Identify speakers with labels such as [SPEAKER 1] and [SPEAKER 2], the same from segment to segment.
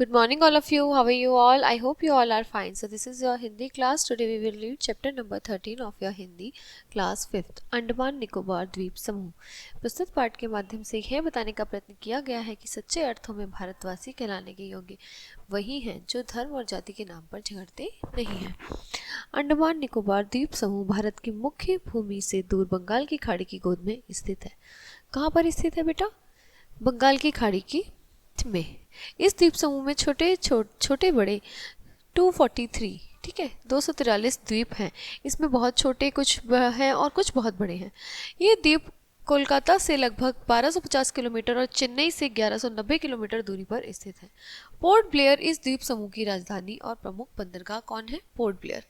[SPEAKER 1] Good morning, all of you. How are you all? I hope you all are fine. So this is your Hindi class. Today we will read chapter number 13 of your Hindi class 5th, Andaman Nicobar द्वीप समूह। प्रस्तुत पाठ के माध्यम से यह बताने का प्रयत्न किया गया है कि सच्चे अर्थों में भारतवासी कहलाने के योग्य वही हैं जो धर्म और जाति के नाम पर झगड़ते नहीं हैं। अंडमान निकोबार द्वीप समूह भारत की मुख्य भूमि से दूर बंगाल की खाड़ी की गोद में स्थित है। कहाँ पर स्थित है बेटा? बंगाल की खाड़ी की में। इस द्वीप समूह में छोटे बड़े 243, ठीक है, 243 द्वीप हैं। इसमें बहुत छोटे कुछ हैं और कुछ बहुत बड़े हैं। ये द्वीप कोलकाता से लगभग 1250 किलोमीटर और चेन्नई से 1190 किलोमीटर दूरी पर स्थित है। पोर्ट ब्लेयर इस द्वीप समूह की राजधानी और प्रमुख बंदरगाह कौन है? Port Blair.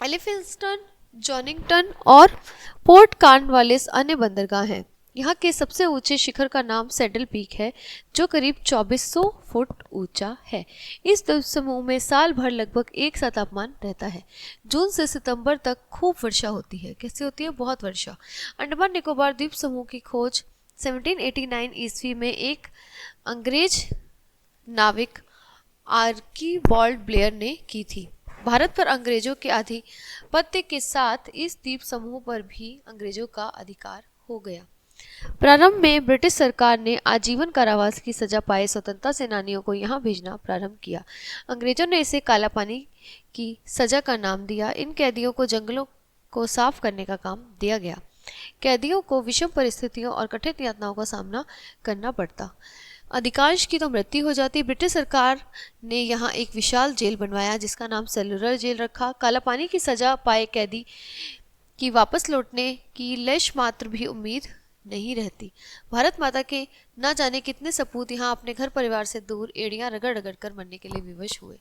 [SPEAKER 1] एलिफिंस्टन, जॉनिंगटन और पोर्ट कॉर्नवालिस अन्य बंदरगाह हैं। यहाँ के सबसे ऊंचे शिखर का नाम सैडल पीक है जो करीब 2400 फुट ऊंचा है। इस द्वीप समूह में साल भर लगभग एक सा तापमान रहता है। जून से सितंबर तक खूब वर्षा होती है। कैसे होती है? बहुत वर्षा। अंडमान निकोबार द्वीप समूह की खोज 1789 ईस्वी में एक अंग्रेज नाविक आर्कीबाल्ड ब्लेयर ने की थी। भारत पर अंग्रेजों के आधिपत्य के साथ इस द्वीप समूह पर भी अंग्रेजों का अधिकार हो गया। प्रारंभ में ब्रिटिश सरकार ने आजीवन कारावास की सजा पाए स्वतंत्रता सेनानियों को यहाँ भेजना प्रारंभ किया। अंग्रेजों ने इसे काला पानी की सजा का नाम दिया। इन कैदियों को जंगलों को साफ करने का काम दिया गया। कैदियों को विषम परिस्थितियों और कठिन यातनाओं का सामना करना पड़ता। अधिकांश की तो मृत्यु हो जाती। ब्रिटिश सरकार ने यहाँ एक विशाल जेल बनवाया जिसका नाम सेलुलर जेल रखा। काला पानी की सजा पाए कैदी की वापस लौटने की लेश मात्र भी उम्मीद नहीं रहती। भारत माता के न जाने कितने सपूत यहाँ अपने घर परिवार से दूर एड़ियां रगड़ रगड़ कर मरने के लिए विवश हुए।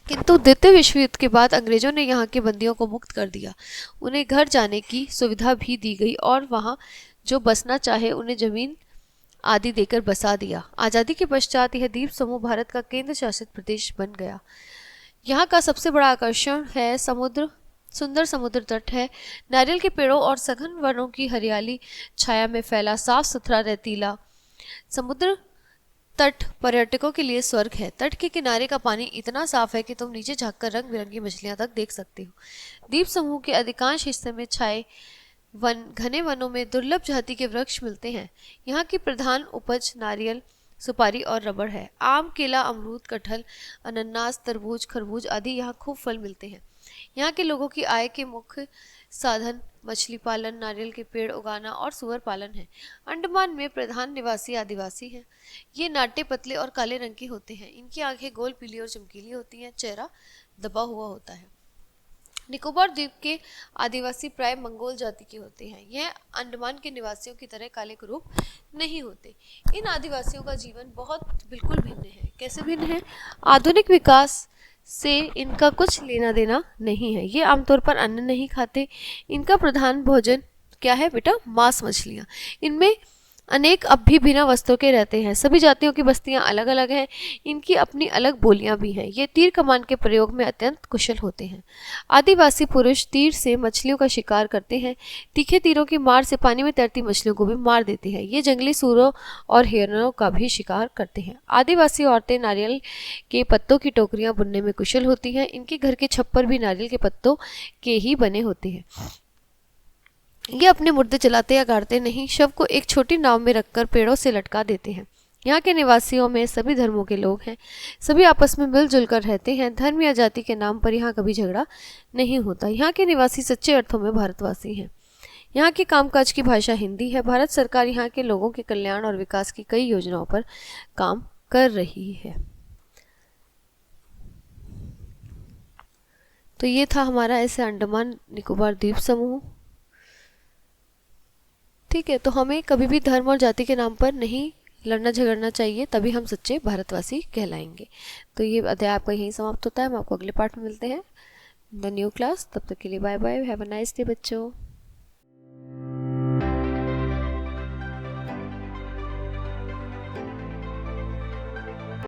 [SPEAKER 1] किंतु द्वितीय विश्व युद्ध के बाद अंग्रेजों ने यहाँ के बंदियों को मुक्त कर दिया। उन्हें घर जाने की सुविधा भी दी गई और वहाँ जो बसना चाहे उन्हें जमीन आदि देकर बसा दिया। आज़ादी के पश्चात यह द्वीप समूह भारत का केंद्र शासित प्रदेश बन गया। यहाँ का सबसे बड़ा आकर्षण है सुंदर समुद्र तट है। नारियल के पेड़ों और सघन वनों की हरियाली छाया में फैला साफ सुथरा रेतीला समुद्र तट पर्यटकों के लिए स्वर्ग है। तट के किनारे का पानी इतना साफ है कि तुम नीचे झांककर रंग बिरंगी मछलियां तक देख सकते हो। द्वीप समूह के अधिकांश हिस्से में छाए घने वनों में दुर्लभ जाति के वृक्ष मिलते हैं। यहाँ की प्रधान उपज नारियल, सुपारी और रबड़ है। आम, केला, अमरूद, कटहल, अनन्नास, तरबूज, खरबूज आदि यहाँ खूब फल मिलते हैं। यहाँ के लोगों की आय के मुख्य साधन मछली पालन, नारियल के पेड़ उगाना और सुअर पालन है। अंडमान में प्रधान निवासी आदिवासी हैं। ये नाटे पतले और काले रंग के होते हैं। इनकी आंखें गोल, पीली और चमकीली होती हैं। चेहरा दबा हुआ होता है। निकोबार द्वीप के आदिवासी प्राय मंगोल जाति के होते हैं। यह अंडमान के निवासियों की तरह काले कुरूप नहीं होते। इन आदिवासियों का जीवन बिल्कुल भिन्न है। कैसे भिन्न है? आधुनिक विकास से इनका कुछ लेना देना नहीं है। ये आमतौर पर अन्न नहीं खाते। इनका प्रधान भोजन क्या है बेटा? मांस, मछलियाँ। इनमें अनेक अब भी बिना वस्त्रों के रहते हैं। सभी जातियों की बस्तियां अलग अलग हैं। इनकी अपनी अलग बोलियां भी हैं। ये तीर कमान के प्रयोग में अत्यंत कुशल होते हैं। आदिवासी पुरुष तीर से मछलियों का शिकार करते हैं। तीखे तीरों की मार से पानी में तैरती मछलियों को भी मार देते हैं। ये जंगली सूरों और हिरणों का भी शिकार करते हैं। आदिवासी औरतें नारियल के पत्तों की टोकरियां बुनने में कुशल होती हैं। इनके घर के छप्पर भी नारियल के पत्तों के ही बने होते हैं। ये अपने मुर्दे जलाते या गाड़ते नहीं, शव को एक छोटी नाव में रखकर पेड़ों से लटका देते हैं। यहाँ के निवासियों में सभी धर्मों के लोग हैं। सभी आपस में मिलजुल कर रहते हैं। धर्म या जाति के नाम पर यहाँ कभी झगड़ा नहीं होता। यहाँ के निवासी सच्चे अर्थों में भारतवासी हैं। यहाँ की कामकाज की भाषा हिंदी है। भारत सरकार यहाँ के लोगों के कल्याण और विकास की कई योजनाओं पर काम कर रही है। तो ये था हमारा ऐसे अंडमान निकोबार द्वीप समूह। ठीक है, तो हमें कभी भी धर्म और जाति के नाम पर नहीं लड़ना झगड़ना चाहिए, तभी हम सच्चे भारतवासी कहलाएंगे। तो ये अध्याय आपका यहीं समाप्त होता है। हम आपको अगले पाठ में मिलते हैं द न्यू क्लास। तब तक के लिए bye bye, have a nice day बच्चों।